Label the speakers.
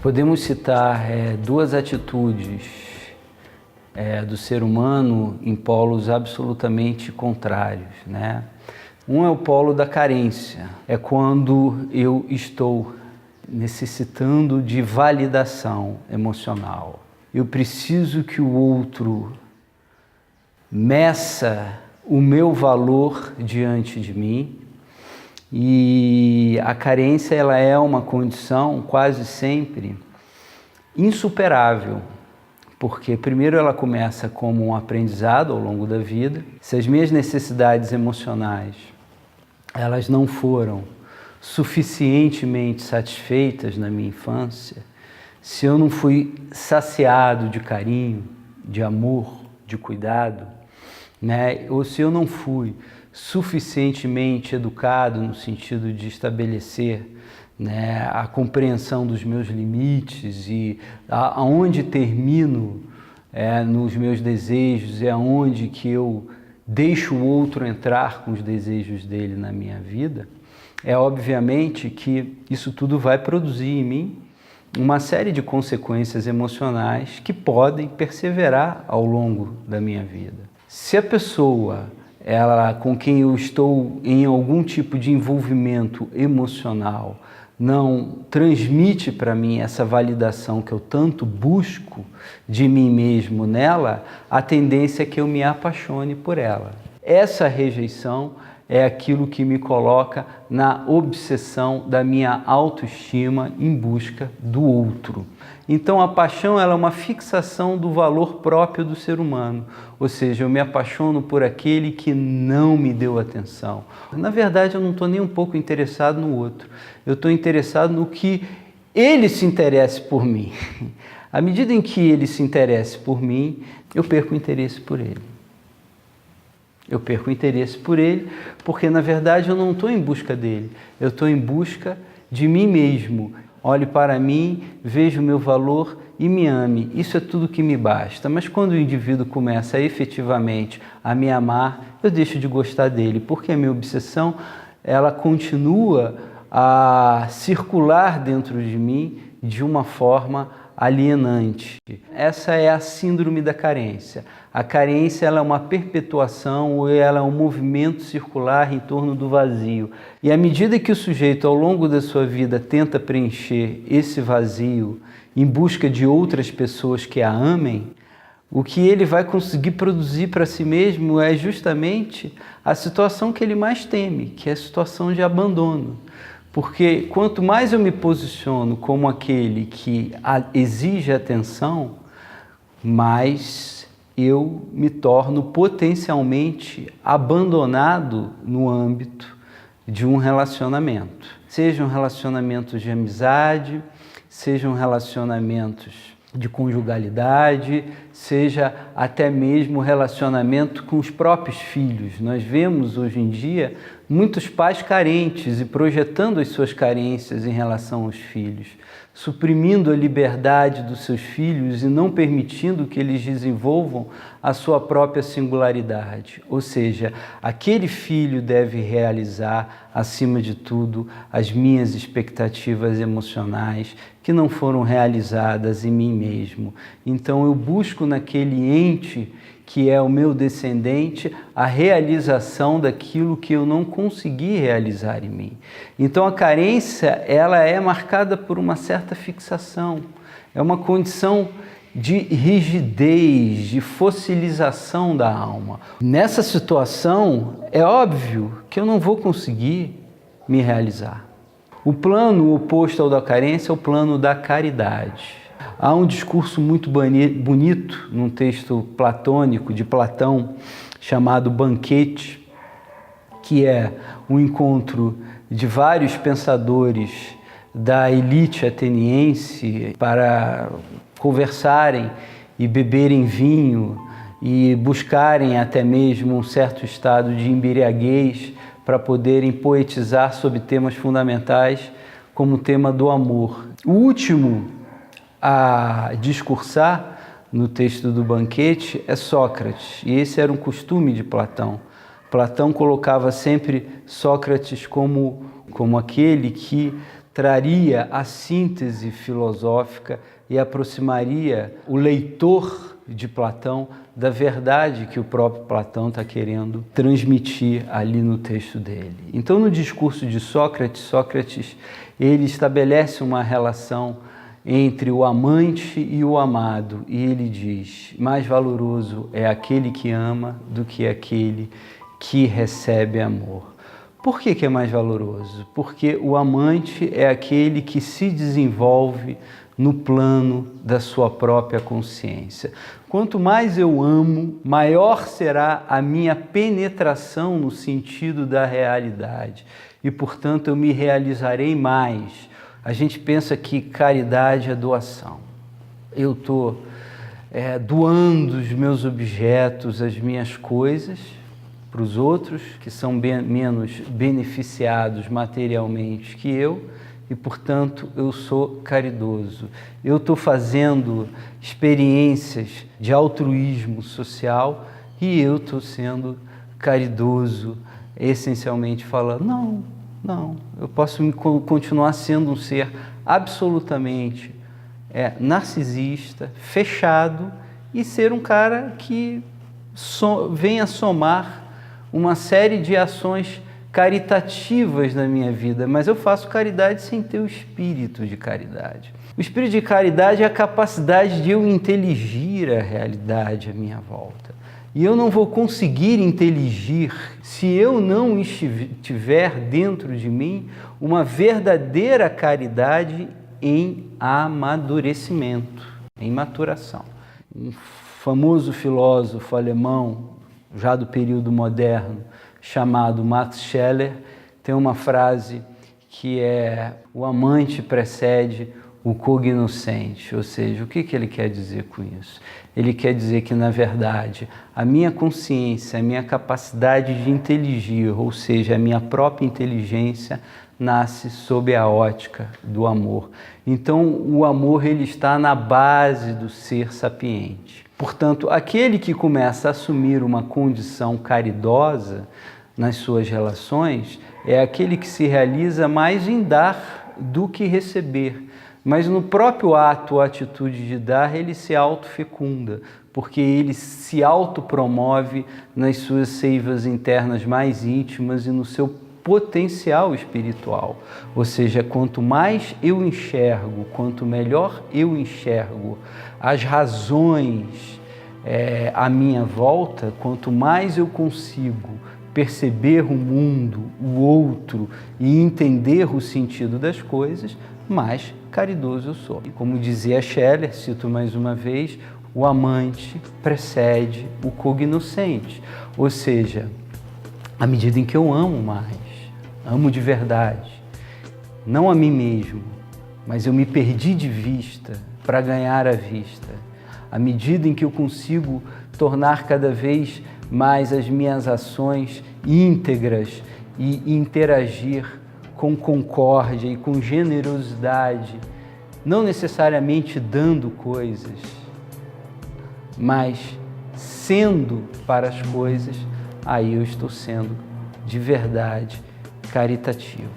Speaker 1: Podemos citar duas atitudes do ser humano em polos absolutamente contrários, né? Um é o polo da carência, é quando eu estou necessitando de validação emocional. Eu preciso que o outro meça o meu valor diante de mim. E a carência, ela é uma condição quase sempre insuperável, porque primeiro ela começa como um aprendizado ao longo da vida. Se as minhas necessidades emocionais elas não foram suficientemente satisfeitas na minha infância, se eu não fui saciado de carinho, de amor, de cuidado, né? Ou se eu não fui suficientemente educado no sentido de estabelecer, né, a compreensão dos meus limites e aonde termino nos meus desejos e aonde que eu deixo o outro entrar com os desejos dele na minha vida, obviamente que isso tudo vai produzir em mim uma série de consequências emocionais que podem perseverar ao longo da minha vida. Se a pessoa com quem eu estou em algum tipo de envolvimento emocional não transmite para mim essa validação que eu tanto busco de mim mesmo nela, a tendência é que eu me apaixone por ela. Essa rejeição é aquilo que me coloca na obsessão da minha autoestima em busca do outro. Então a paixão ela é uma fixação do valor próprio do ser humano, ou seja, eu me apaixono por aquele que não me deu atenção. Na verdade, eu não estou nem um pouco interessado no outro, eu estou interessado no que ele se interesse por mim. À medida em que ele se interesse por mim, eu perco o interesse por ele. Eu perco o interesse por ele porque, na verdade, eu não estou em busca dele, eu estou em busca de mim mesmo. Olhe para mim, veja o meu valor e me ame. Isso é tudo que me basta. Mas quando o indivíduo começa efetivamente a me amar, eu deixo de gostar dele, porque a minha obsessão ela continua a circular dentro de mim de uma forma alienante. Essa é a síndrome da carência. A carência ela é uma perpetuação ou ela é um movimento circular em torno do vazio. E à medida que o sujeito, ao longo da sua vida, tenta preencher esse vazio em busca de outras pessoas que a amem, o que ele vai conseguir produzir para si mesmo é justamente a situação que ele mais teme, que é a situação de abandono. Porque quanto mais eu me posiciono como aquele que exige atenção, mais eu me torno potencialmente abandonado no âmbito de um relacionamento. Sejam relacionamentos de amizade, sejam relacionamentos de conjugalidade, seja até mesmo relacionamento com os próprios filhos. Nós vemos hoje em dia muitos pais carentes e projetando as suas carências em relação aos filhos, suprimindo a liberdade dos seus filhos e não permitindo que eles desenvolvam a sua própria singularidade. Ou seja, aquele filho deve realizar, acima de tudo, as minhas expectativas emocionais que não foram realizadas em mim mesmo. Então eu busco naquele ente que é o meu descendente, a realização daquilo que eu não consegui realizar em mim. Então a carência, ela é marcada por uma certa fixação, é uma condição de rigidez, de fossilização da alma. Nessa situação, é óbvio que eu não vou conseguir me realizar. O plano oposto ao da carência é o plano da caridade. Há um discurso muito bonito num texto platônico de Platão chamado Banquete, que é um encontro de vários pensadores da elite ateniense para conversarem e beberem vinho e buscarem até mesmo um certo estado de embriaguez para poderem poetizar sobre temas fundamentais como o tema do amor. O último a discursar no texto do Banquete é Sócrates, e esse era um costume de Platão. Platão colocava sempre Sócrates como aquele que traria a síntese filosófica e aproximaria o leitor de Platão da verdade que o próprio Platão está querendo transmitir ali no texto dele. Então, no discurso de Sócrates, ele estabelece uma relação entre o amante e o amado, e ele diz: mais valoroso é aquele que ama do que aquele que recebe amor. Por que é mais valoroso? Porque o amante é aquele que se desenvolve no plano da sua própria consciência. Quanto mais eu amo, maior será a minha penetração no sentido da realidade e, portanto, eu me realizarei mais. A gente pensa que caridade é doação. Eu estou doando os meus objetos, as minhas coisas, para os outros, que são menos beneficiados materialmente que eu, e, portanto, eu sou caridoso. Eu estou fazendo experiências de altruísmo social e eu estou sendo caridoso, essencialmente falando. Não, eu posso continuar sendo um ser absolutamente narcisista, fechado, e ser um cara que venha somar uma série de ações caritativas na minha vida, mas eu faço caridade sem ter o espírito de caridade. O espírito de caridade é a capacidade de eu inteligir a realidade à minha volta. E eu não vou conseguir inteligir se eu não tiver dentro de mim uma verdadeira caridade em amadurecimento, em maturação. Um famoso filósofo alemão, já do período moderno, chamado Max Scheler, tem uma frase que é: o amante precede o cognoscente. Ou seja, o que ele quer dizer com isso? Ele quer dizer que, na verdade, a minha consciência, a minha capacidade de inteligir, ou seja, a minha própria inteligência, nasce sob a ótica do amor. Então, o amor ele está na base do ser sapiente. Portanto, aquele que começa a assumir uma condição caridosa nas suas relações é aquele que se realiza mais em dar do que receber. Mas no próprio ato ou atitude de dar, ele se autofecunda, porque ele se autopromove nas suas seivas internas mais íntimas e no seu potencial espiritual. Ou seja, quanto mais eu enxergo, quanto melhor eu enxergo as razões à minha volta, quanto mais eu consigo perceber o mundo, o outro e entender o sentido das coisas, mais caridoso eu sou. E como dizia Scheler, cito mais uma vez, o amante precede o cognoscente. Ou seja, à medida em que eu amo mais, amo de verdade, não a mim mesmo, mas eu me perdi de vista para ganhar a vista. À medida em que eu consigo tornar cada vez mais as minhas ações íntegras e interagir com concórdia e com generosidade, não necessariamente dando coisas, mas sendo para as coisas, aí eu estou sendo de verdade caritativo.